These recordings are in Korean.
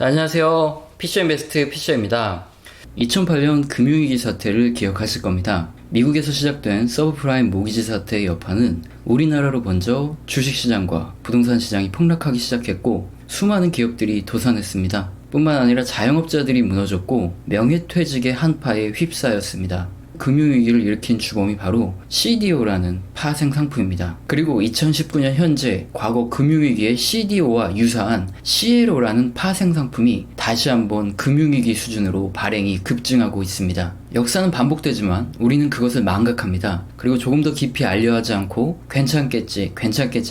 안녕하세요. 피셔인베스트 피셔입니다. 2008년 금융위기 사태를 기억하실 겁니다. 미국에서 시작된 서브프라임 모기지 사태의 여파는 우리나라로 먼저 주식시장과 부동산 시장이 폭락하기 시작했고 수많은 기업들이 도산했습니다. 뿐만 아니라 자영업자들이 무너졌고 명예퇴직의 한파에 휩싸였습니다. 금융위기를 일으킨 주범이 바로 CDO라는 파생상품입니다. 그리고 2019년 현재 과거 금융위기의 CDO와 유사한 CLO라는 파생상품이 다시 한번 금융위기 수준으로 발행이 급증하고 있습니다. 역사는 반복되지만 우리는 그것을 망각합니다. 그리고 조금 더 깊이 알려하지 않고 괜찮겠지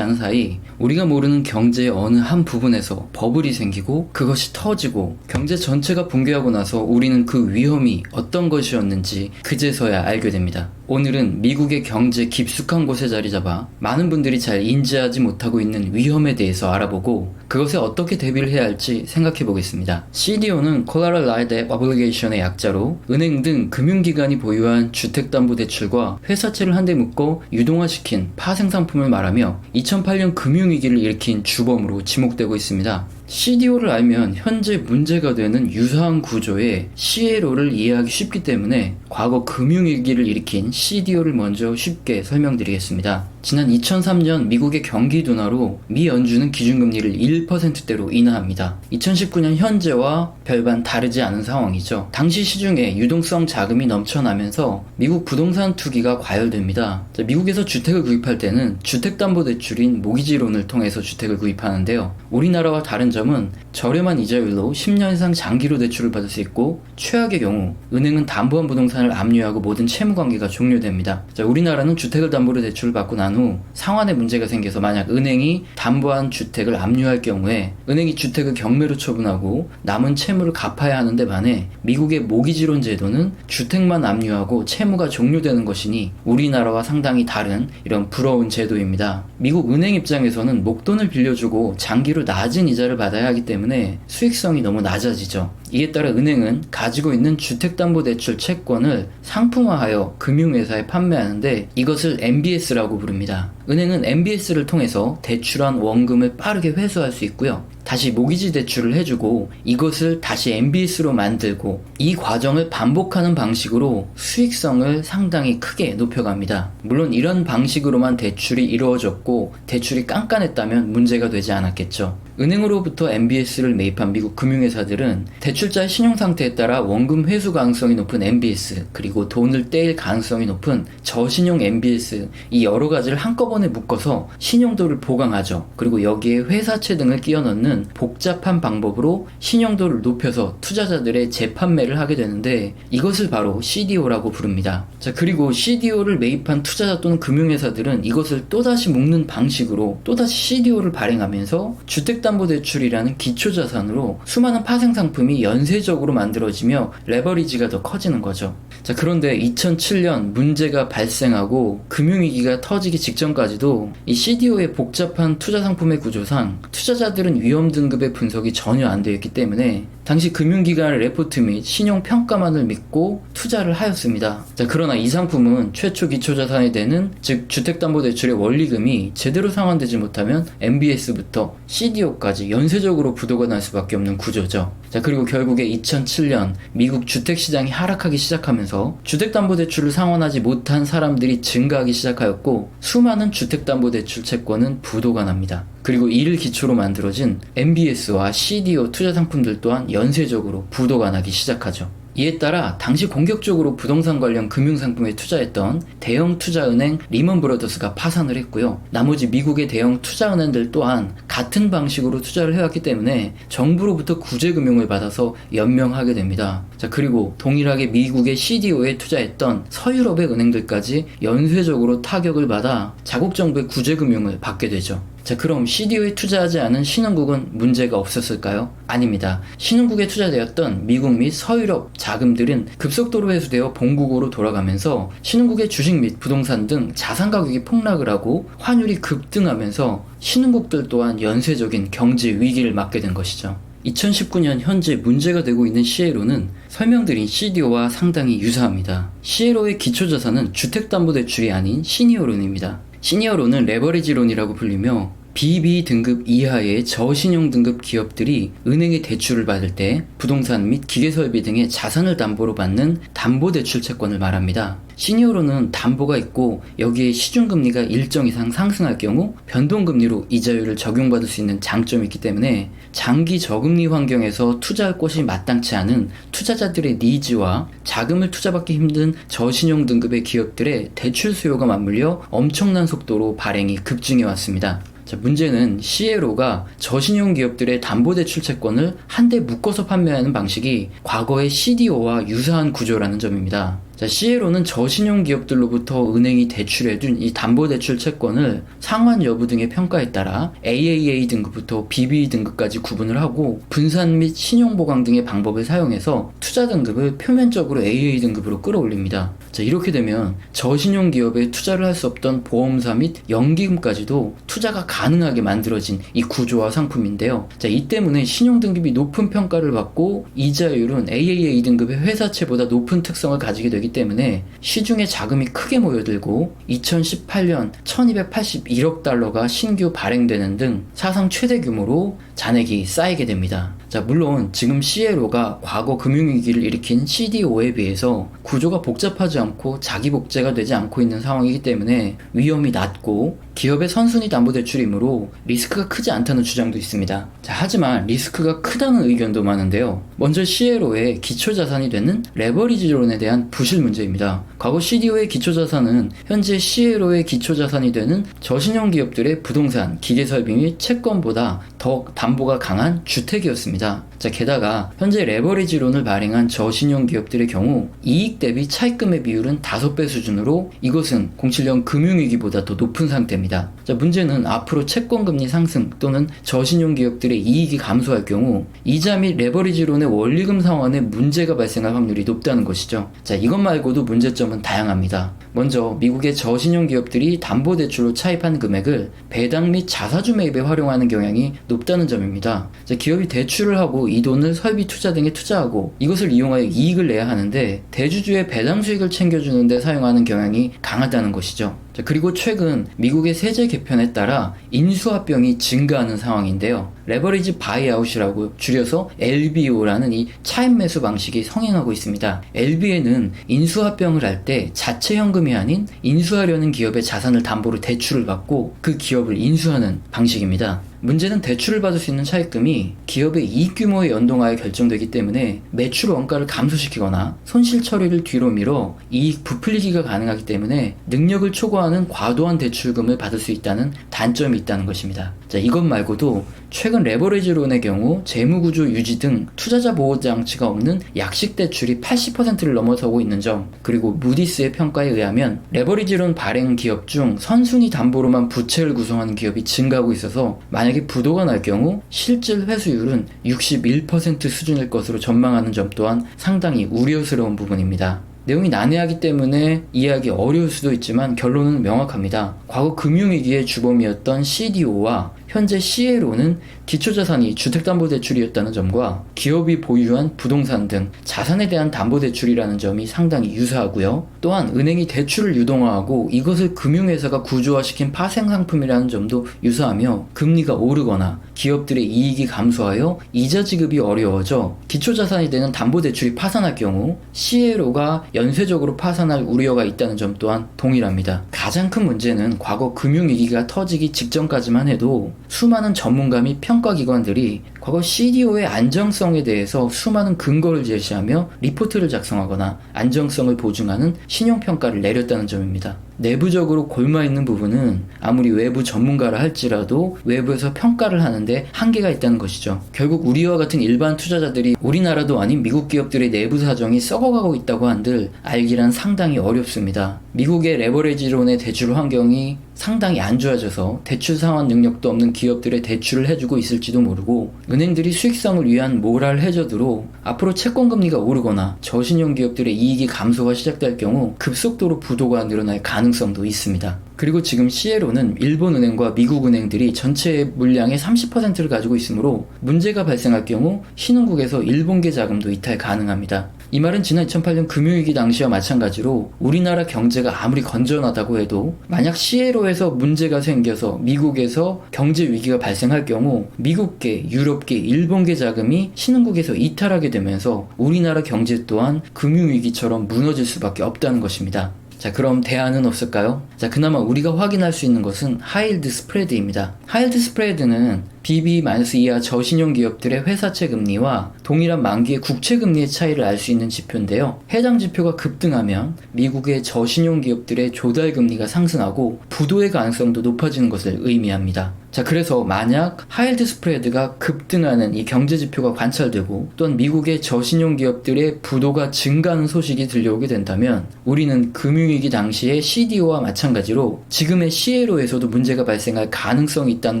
하는 사이 우리가 모르는 경제의 어느 한 부분에서 버블이 생기고 그것이 터지고 경제 전체가 붕괴하고 나서 우리는 그 위험이 어떤 것이었는지 그제서야 알게 됩니다. 오늘은 미국의 경제 깊숙한 곳에 자리 잡아 많은 분들이 잘 인지하지 못하고 있는 위험에 대해서 알아보고 그것에 어떻게 대비를 해야 할지 생각해 보겠습니다. CDO는 Collateralized Debt Obligation의 약자로 은행 등 금융기관이 보유한 주택담보대출과 회사채를 한데 묶어 유동화시킨 파생상품을 말하며 2008년 금융위기를 일으킨 주범으로 지목되고 있습니다. CDO를 알면 현재 문제가 되는 유사한 구조의 CLO를 이해하기 쉽기 때문에 과거 금융위기를 일으킨 CDO를 먼저 쉽게 설명드리겠습니다. 지난 2003년 미국의 경기 둔화로 미 연준은 기준금리를 1%대로 인하합니다. 2019년 현재와 별반 다르지 않은 상황이죠. 당시 시중에 유동성 자금이 넘쳐나면서 미국 부동산 투기가 과열됩니다. 미국에서 주택을 구입할 때는 주택담보대출인 모기지론을 통해서 주택을 구입하는데요. 우리나라와 다른 점은 저렴한 이자율로 10년 이상 장기로 대출을 받을 수 있고 최악의 경우 은행은 담보한 부동산을 압류하고 모든 채무관계가 종료됩니다. 우리나라는 주택을 담보로 대출을 받고 난 후 상환에 문제가 생겨서 만약 은행이 담보한 주택을 압류할 경우에 은행이 주택을 경매로 처분하고 남은 채무를 갚아야 하는데 반해 미국의 모기지론 제도는 주택만 압류하고 채무가 종료되는 것이니 우리나라와 상당히 다른 이런 부러운 제도입니다. 미국 은행 입장에서는 목돈을 빌려주고 장기로 낮은 이자를 받아야 하기 때문에 수익성이 너무 낮아지죠. 이에 따라 은행은 가지고 있는 주택담보대출 채권을 상품화하여 금융회사에 판매하는데 이것을 MBS라고 부릅니다. 은행은 MBS를 통해서 대출한 원금을 빠르게 회수할 수 있고요. 다시 모기지 대출을 해주고 이것을 다시 MBS로 만들고 이 과정을 반복하는 방식으로 수익성을 상당히 크게 높여갑니다. 물론 이런 방식으로만 대출이 이루어졌고 대출이 깐깐했다면 문제가 되지 않았겠죠. 은행으로부터 MBS를 매입한 미국 금융회사들은 대출자의 신용상태에 따라 원금 회수 가능성이 높은 MBS 그리고 돈을 떼일 가능성이 높은 저신용 MBS 이 여러 가지를 한꺼번에 묶어서 신용도를 보강하죠. 그리고 여기에 회사채 등을 끼워 넣는 복잡한 방법으로 신용도를 높여서 투자자들의 재판매를 하게 되는데 이것을 바로 CDO라고 부릅니다. 그리고 CDO를 매입한 투자자 또는 금융회사들은 이것을 또다시 묶는 방식으로 또다시 CDO를 발행하면서 주택담보대출이라는 기초자산으로 수많은 파생상품이 연쇄적으로 만들어지며 레버리지가 더 커지는 거죠. 그런데 2007년 문제가 발생하고 금융위기가 터지기 직전까지도 이 CDO의 복잡한 투자상품의 구조상 투자자들은 위험 등급의 분석이 전혀 안 되어 있기 때문에 당시 금융기관의 레포트 및 신용평가만을 믿고 투자를 하였습니다. 그러나 이 상품은 최초 기초자산이 되는 즉 주택담보대출의 원리금이 제대로 상환되지 못하면 MBS부터 CDO까지 연쇄적으로 부도가 날 수밖에 없는 구조죠. 그리고 결국에 2007년 미국 주택시장이 하락하기 시작하면서 주택담보대출을 상환하지 못한 사람들이 증가하기 시작하였고 수많은 주택담보대출 채권은 부도가 납니다. 그리고 이를 기초로 만들어진 MBS와 CDO 투자 상품들 또한 연쇄적으로 부도가 나기 시작하죠. 이에 따라 당시 공격적으로 부동산 관련 금융상품에 투자했던 대형 투자은행 리먼 브러더스가 파산을 했고요. 나머지 미국의 대형 투자은행들 또한 같은 방식으로 투자를 해왔기 때문에 정부로부터 구제금융을 받아서 연명하게 됩니다. 그리고 동일하게 미국의 CDO에 투자했던 서유럽의 은행들까지 연쇄적으로 타격을 받아 자국 정부의 구제금융을 받게 되죠. 그럼 CDO에 투자하지 않은 신흥국은 문제가 없었을까요? 아닙니다. 신흥국에 투자되었던 미국 및 서유럽 자금들은 급속도로 회수되어 본국으로 돌아가면서 신흥국의 주식 및 부동산 등 자산 가격이 폭락을 하고 환율이 급등하면서 신흥국들 또한 연쇄적인 경제 위기를 맞게 된 것이죠. 2019년 현재 문제가 되고 있는 CLO는 설명드린 CDO와 상당히 유사합니다. CLO의 기초자산은 주택담보대출이 아닌 시니어론입니다. 시니어론은 레버리지론이라고 불리며 BB 등급 이하의 저신용 등급 기업들이 은행의 대출을 받을 때 부동산 및 기계설비 등의 자산을 담보로 받는 담보대출 채권을 말합니다. 시니어로는 담보가 있고 여기에 시중금리가 일정 이상 상승할 경우 변동금리로 이자율을 적용받을 수 있는 장점이 있기 때문에 장기 저금리 환경에서 투자할 곳이 마땅치 않은 투자자들의 니즈와 자금을 투자받기 힘든 저신용 등급의 기업들의 대출 수요가 맞물려 엄청난 속도로 발행이 급증해 왔습니다. 자, 문제는 CLO가 저신용 기업들의 담보대출 채권을 한데 묶어서 판매하는 방식이 과거의 CDO와 유사한 구조라는 점입니다. 자, CLO는 저신용 기업들로부터 은행이 대출해둔 이 담보대출 채권을 상환 여부 등의 평가에 따라 AAA 등급부터 BB 등급까지 구분을 하고 분산 및 신용보강 등의 방법을 사용해서 투자 등급을 표면적으로 AA 등급으로 끌어올립니다. 자, 이렇게 되면 저신용 기업에 투자를 할 수 없던 보험사 및 연기금까지도 투자가 가능하게 만들어진 이 구조와 상품인데요. 자, 이 때문에 신용 등급이 높은 평가를 받고 이자율은 AAA 등급의 회사채보다 높은 특성을 가지게 되기 때문에 시중에 자금이 크게 모여들고 2018년 1281억 달러가 신규 발행되는 등 사상 최대 규모로 잔액이 쌓이게 됩니다. 자, 물론 지금 CLO가 과거 금융위기를 일으킨 CDO에 비해서 구조가 복잡하지 않고 자기 복제가 되지 않고 있는 상황이기 때문에 위험이 낮고 기업의 선순위 담보대출이므로 리스크가 크지 않다는 주장도 있습니다. 자, 하지만 리스크가 크다는 의견도 많은데요. 먼저 CLO의 기초자산이 되는 레버리지론에 대한 부실 문제입니다. 과거 CDO의 기초자산은 현재 CLO의 기초자산이 되는 저신용 기업들의 부동산, 기계설비 및 채권보다 더 담보가 강한 주택이었습니다. 자, 게다가 현재 레버리지론을 발행한 저신용 기업들의 경우 이익 대비 차입금의 비율은 5배 수준으로 이것은 07년 금융위기보다 더 높은 상태입니다. 자, 문제는 앞으로 채권금리 상승 또는 저신용 기업들의 이익이 감소할 경우 이자 및 레버리지론의 원리금 상환에 문제가 발생할 확률이 높다는 것이죠. 자, 이것 말고도 문제점은 다양합니다. 먼저 미국의 저신용 기업들이 담보대출로 차입한 금액을 배당 및 자사주 매입에 활용하는 경향이 높다는 점입니다. 자, 기업이 대출을 하고 이 돈을 설비 투자 등에 투자하고 이것을 이용하여 이익을 내야 하는데 대주주의 배당 수익을 챙겨주는 데 사용하는 경향이 강하다는 것이죠. 자, 그리고 최근 미국의 세제 개편에 따라 인수합병이 증가하는 상황인데요. 레버리지 바이아웃이라고 줄여서 LBO라는 이 차입 매수 방식이 성행하고 있습니다. LB에는 인수합병을 할 때 자체 현금이 아닌 인수하려는 기업의 자산을 담보로 대출을 받고 그 기업을 인수하는 방식입니다. 문제는 대출을 받을 수 있는 차입금이 기업의 이익 규모에 연동하여 결정되기 때문에 매출 원가를 감소시키거나 손실 처리를 뒤로 미뤄 이익 부풀리기가 가능하기 때문에 능력을 초과하는 과도한 대출금을 받을 수 있다는 단점이 있다는 것입니다. 자, 이것 말고도 최근 레버리지론의 경우 재무구조 유지 등 투자자 보호 장치가 없는 약식 대출이 80%를 넘어서고 있는 점, 그리고 무디스의 평가에 의하면 레버리지론 발행 기업 중 선순위 담보로만 부채를 구성하는 기업이 증가하고 있어서 만약에 부도가 날 경우 실질 회수율은 61% 수준일 것으로 전망하는 점 또한 상당히 우려스러운 부분입니다. 내용이 난해하기 때문에 이해하기 어려울 수도 있지만 결론은 명확합니다. 과거 금융위기의 주범이었던 CDO와 현재 CLO는 기초자산이 주택담보대출이었다는 점과 기업이 보유한 부동산 등 자산에 대한 담보대출이라는 점이 상당히 유사하고요. 또한 은행이 대출을 유동화하고 이것을 금융회사가 구조화시킨 파생상품이라는 점도 유사하며 금리가 오르거나 기업들의 이익이 감소하여 이자 지급이 어려워져 기초자산이 되는 담보대출이 파산할 경우 CLO가 연쇄적으로 파산할 우려가 있다는 점 또한 동일합니다. 가장 큰 문제는 과거 금융위기가 터지기 직전까지만 해도 수많은 전문가 및 평가기관들이 과거 CDO의 안정성에 대해서 수많은 근거를 제시하며 리포트를 작성하거나 안정성을 보증하는 신용평가를 내렸다는 점입니다. 내부적으로 골마있는 부분은 아무리 외부 전문가라 할지라도 외부에서 평가를 하는데 한계가 있다는 것이죠. 결국 우리와 같은 일반 투자자들이 우리나라도 아닌 미국 기업들의 내부 사정이 썩어가고 있다고 한들 알기란 상당히 어렵습니다. 미국의 레버리지론의 대출 환경이 상당히 안 좋아져서 대출 상환 능력도 없는 기업들의 대출을 해주고 있을지도 모르고 은행들이 수익성을 위한 모랄 해저드로 앞으로 채권금리가 오르거나 저신용 기업들의 이익이 감소가 시작될 경우 급속도로 부도가 늘어날 가능성도 있습니다. 그리고 지금 CLO는 일본은행과 미국은행들이 전체 물량의 30%를 가지고 있으므로 문제가 발생할 경우 신흥국에서 일본계 자금도 이탈 가능합니다. 이 말은 지난 2008년 금융위기 당시와 마찬가지로 우리나라 경제가 아무리 건전하다고 해도 만약 시에로에서 문제가 생겨서 미국에서 경제 위기가 발생할 경우 미국계, 유럽계, 일본계 자금이 신흥국에서 이탈하게 되면서 우리나라 경제 또한 금융위기처럼 무너질 수밖에 없다는 것입니다. 자, 그럼 대안은 없을까요? 자, 그나마 우리가 확인할 수 있는 것은 하이힐드 스프레드입니다. 하이힐드 스프레드는 BB- 이하 저신용 기업들의 회사채 금리와 동일한 만기의 국채 금리의 차이를 알 수 있는 지표인데요. 해당 지표가 급등하면 미국의 저신용 기업들의 조달 금리가 상승하고 부도의 가능성도 높아지는 것을 의미합니다. 자, 그래서 만약 하이힐드 스프레드가 급등하는 이 경제 지표가 관찰되고 또한 미국의 저신용 기업들의 부도가 증가하는 소식이 들려오게 된다면 우리는 금융위기 당시의 CDO와 마찬가지로 지금의 CLO에서도 문제가 발생할 가능성이 있다는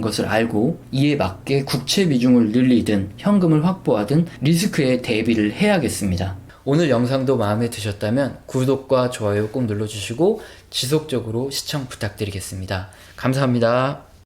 것을 알고 이에 맞게 국채 비중을 늘리든 현금을 확보하든 리스크에 대비를 해야겠습니다. 오늘 영상도 마음에 드셨다면 구독과 좋아요 꼭 눌러주시고 지속적으로 시청 부탁드리겠습니다. 감사합니다.